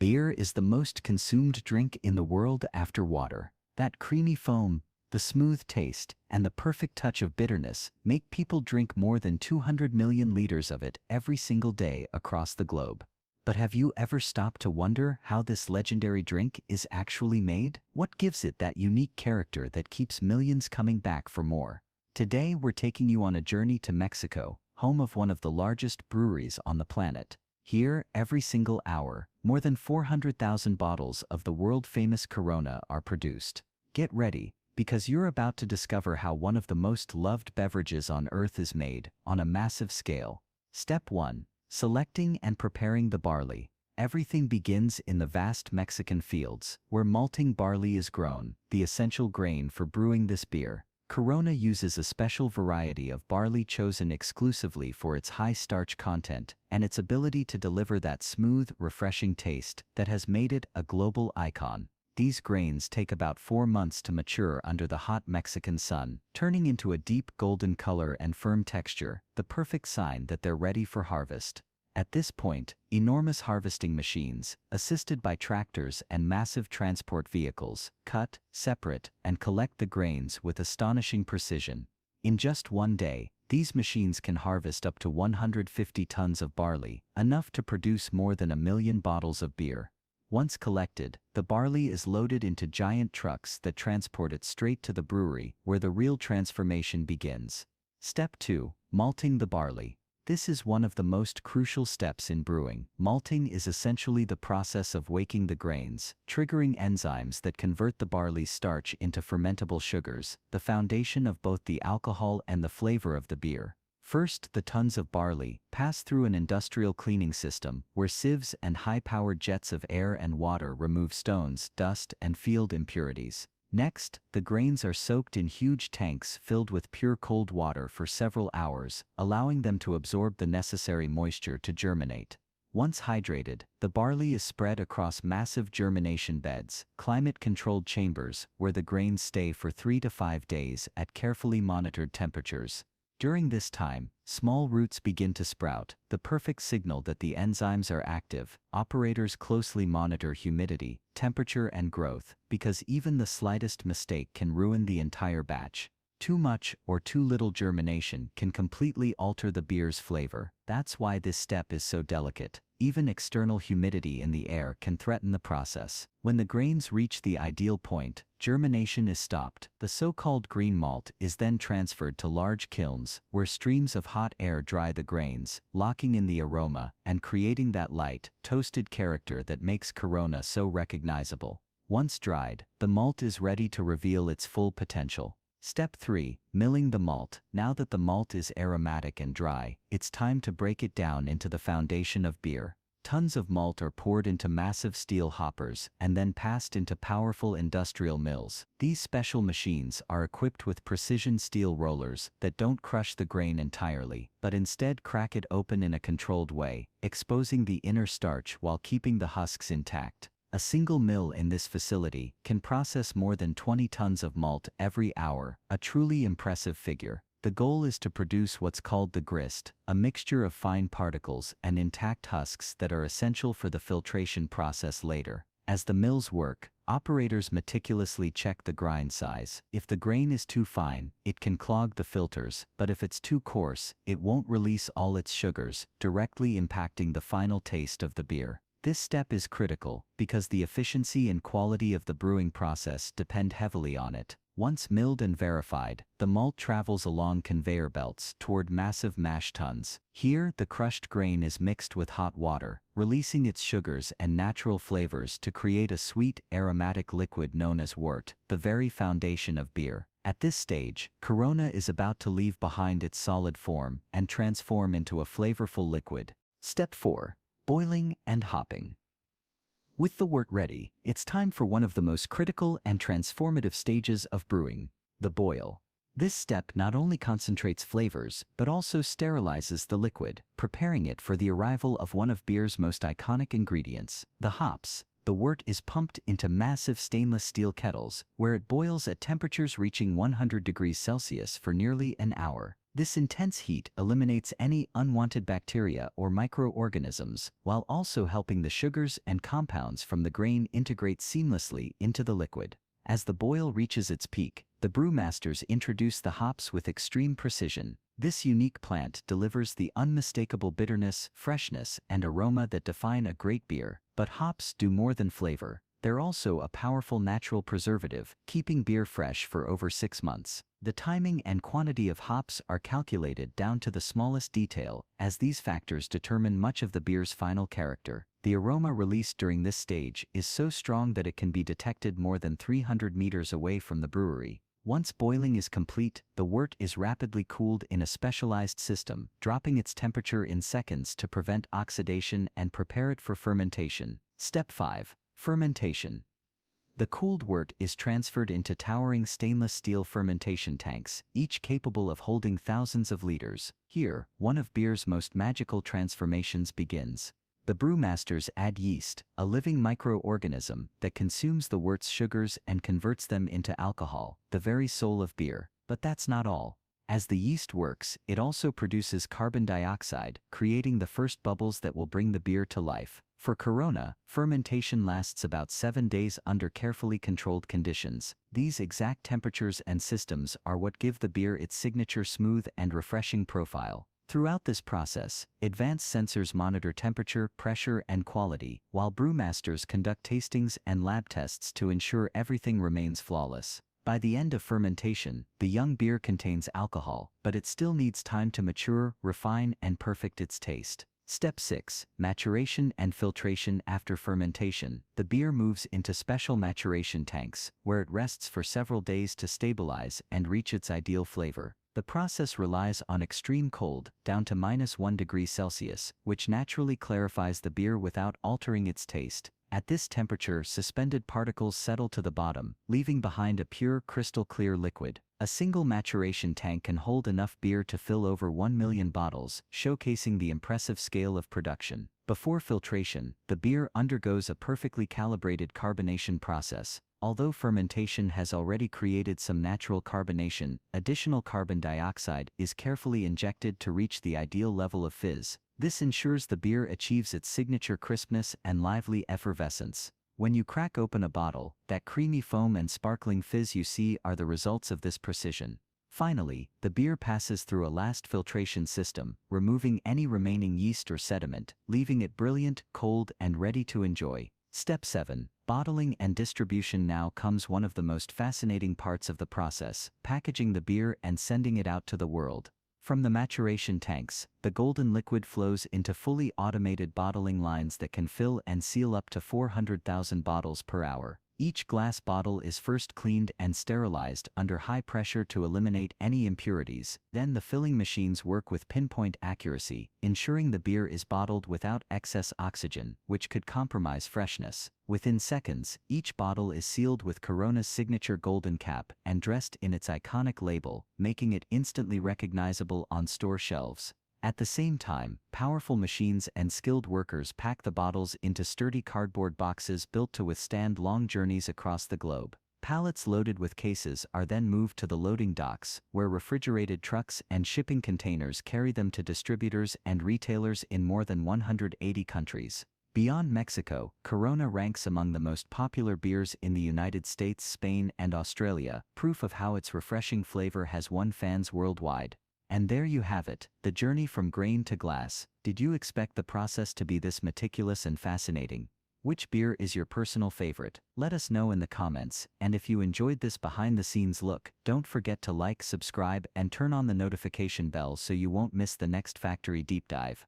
Beer is the most consumed drink in the world after water. That creamy foam, the smooth taste, and the perfect touch of bitterness make people drink more than 200 million liters of it every single day across the globe. But have you ever stopped to wonder how this legendary drink is actually made? What gives it that unique character that keeps millions coming back for more? Today we're taking you on a journey to Mexico, home of one of the largest breweries on the planet. Here, every single hour, more than 400,000 bottles of the world-famous Corona are produced. Get ready, because you're about to discover how one of the most loved beverages on earth is made, on a massive scale. Step 1. Selecting and preparing the barley. Everything begins in the vast Mexican fields, where malting barley is grown, the essential grain for brewing this beer. Corona uses a special variety of barley chosen exclusively for its high starch content and its ability to deliver that smooth, refreshing taste that has made it a global icon. These grains take about 4 months to mature under the hot Mexican sun, turning into a deep golden color and firm texture, the perfect sign that they're ready for harvest. At this point, enormous harvesting machines, assisted by tractors and massive transport vehicles, cut, separate, and collect the grains with astonishing precision. In just one day, these machines can harvest up to 150 tons of barley, enough to produce more than 1 million bottles of beer. Once collected, the barley is loaded into giant trucks that transport it straight to the brewery, where the real transformation begins. Step 2. Malting the barley. This is one of the most crucial steps in brewing. Malting is essentially the process of waking the grains, triggering enzymes that convert the barley's starch into fermentable sugars, the foundation of both the alcohol and the flavor of the beer. First, the tons of barley pass through an industrial cleaning system, where sieves and high-powered jets of air and water remove stones, dust, and field impurities. Next, the grains are soaked in huge tanks filled with pure cold water for several hours, allowing them to absorb the necessary moisture to germinate. Once hydrated, the barley is spread across massive germination beds, climate-controlled chambers, where the grains stay for 3 to 5 days at carefully monitored temperatures. During this time, small roots begin to sprout, the perfect signal that the enzymes are active. Operators closely monitor humidity, temperature, and growth, because even the slightest mistake can ruin the entire batch. Too much or too little germination can completely alter the beer's flavor. That's why this step is so delicate. Even external humidity in the air can threaten the process. When the grains reach the ideal point, germination is stopped. The so-called green malt is then transferred to large kilns, where streams of hot air dry the grains, locking in the aroma and creating that light, toasted character that makes Corona so recognizable. Once dried, the malt is ready to reveal its full potential. Step 3. Milling the malt. Now that the malt is aromatic and dry, it's time to break it down into the foundation of beer. Tons of malt are poured into massive steel hoppers and then passed into powerful industrial mills. These special machines are equipped with precision steel rollers that don't crush the grain entirely, but instead crack it open in a controlled way, exposing the inner starch while keeping the husks intact. A single mill in this facility can process more than 20 tons of malt every hour, a truly impressive figure. The goal is to produce what's called the grist, a mixture of fine particles and intact husks that are essential for the filtration process later. As the mills work, operators meticulously check the grind size. If the grain is too fine, it can clog the filters, but if it's too coarse, it won't release all its sugars, directly impacting the final taste of the beer. This step is critical, because the efficiency and quality of the brewing process depend heavily on it. Once milled and verified, the malt travels along conveyor belts toward massive mash tuns. Here, the crushed grain is mixed with hot water, releasing its sugars and natural flavors to create a sweet, aromatic liquid known as wort, the very foundation of beer. At this stage, Corona is about to leave behind its solid form and transform into a flavorful liquid. Step 4. Boiling and hopping. With the wort ready, it's time for one of the most critical and transformative stages of brewing, the boil. This step not only concentrates flavors, but also sterilizes the liquid, preparing it for the arrival of one of beer's most iconic ingredients, the hops. The wort is pumped into massive stainless steel kettles, where it boils at temperatures reaching 100 degrees Celsius for nearly an hour. This intense heat eliminates any unwanted bacteria or microorganisms, while also helping the sugars and compounds from the grain integrate seamlessly into the liquid. As the boil reaches its peak, the brewmasters introduce the hops with extreme precision. This unique plant delivers the unmistakable bitterness, freshness, and aroma that define a great beer. But hops do more than flavor. They're also a powerful natural preservative, keeping beer fresh for over 6 months. The timing and quantity of hops are calculated down to the smallest detail, as these factors determine much of the beer's final character. The aroma released during this stage is so strong that it can be detected more than 300 meters away from the brewery. Once boiling is complete, the wort is rapidly cooled in a specialized system, dropping its temperature in seconds to prevent oxidation and prepare it for fermentation. Step 5. Fermentation. The cooled wort is transferred into towering stainless steel fermentation tanks, each capable of holding thousands of liters. Here, one of beer's most magical transformations begins. The brewmasters add yeast, a living microorganism that consumes the wort's sugars and converts them into alcohol, the very soul of beer. But that's not all. As the yeast works, it also produces carbon dioxide, creating the first bubbles that will bring the beer to life. For Corona, fermentation lasts about 7 days under carefully controlled conditions. These exact temperatures and systems are what give the beer its signature smooth and refreshing profile. Throughout this process, advanced sensors monitor temperature, pressure, and quality, while brewmasters conduct tastings and lab tests to ensure everything remains flawless. By the end of fermentation, the young beer contains alcohol, but it still needs time to mature, refine, and perfect its taste. Step 6. Maturation and filtration. After fermentation, the beer moves into special maturation tanks, where it rests for several days to stabilize and reach its ideal flavor. The process relies on extreme cold, down to -1 degree Celsius, which naturally clarifies the beer without altering its taste. At this temperature, suspended particles settle to the bottom, leaving behind a pure, crystal-clear liquid. A single maturation tank can hold enough beer to fill over 1 million bottles, showcasing the impressive scale of production. Before filtration, the beer undergoes a perfectly calibrated carbonation process. Although fermentation has already created some natural carbonation, additional carbon dioxide is carefully injected to reach the ideal level of fizz. This ensures the beer achieves its signature crispness and lively effervescence. When you crack open a bottle, that creamy foam and sparkling fizz you see are the results of this precision. Finally, the beer passes through a last filtration system, removing any remaining yeast or sediment, leaving it brilliant, cold, and ready to enjoy. Step 7. Bottling and distribution. Now comes one of the most fascinating parts of the process, packaging the beer and sending it out to the world. From the maturation tanks, the golden liquid flows into fully automated bottling lines that can fill and seal up to 400,000 bottles per hour. Each glass bottle is first cleaned and sterilized under high pressure to eliminate any impurities. Then the filling machines work with pinpoint accuracy, ensuring the beer is bottled without excess oxygen, which could compromise freshness. Within seconds, each bottle is sealed with Corona's signature golden cap and dressed in its iconic label, making it instantly recognizable on store shelves. At the same time, powerful machines and skilled workers pack the bottles into sturdy cardboard boxes built to withstand long journeys across the globe. Pallets loaded with cases are then moved to the loading docks, where refrigerated trucks and shipping containers carry them to distributors and retailers in more than 180 countries. Beyond Mexico, Corona ranks among the most popular beers in the United States, Spain, and Australia, proof of how its refreshing flavor has won fans worldwide. And there you have it, the journey from grain to glass. Did you expect the process to be this meticulous and fascinating? Which beer is your personal favorite? Let us know in the comments, and if you enjoyed this behind-the-scenes look, don't forget to like, subscribe, and turn on the notification bell so you won't miss the next factory deep dive.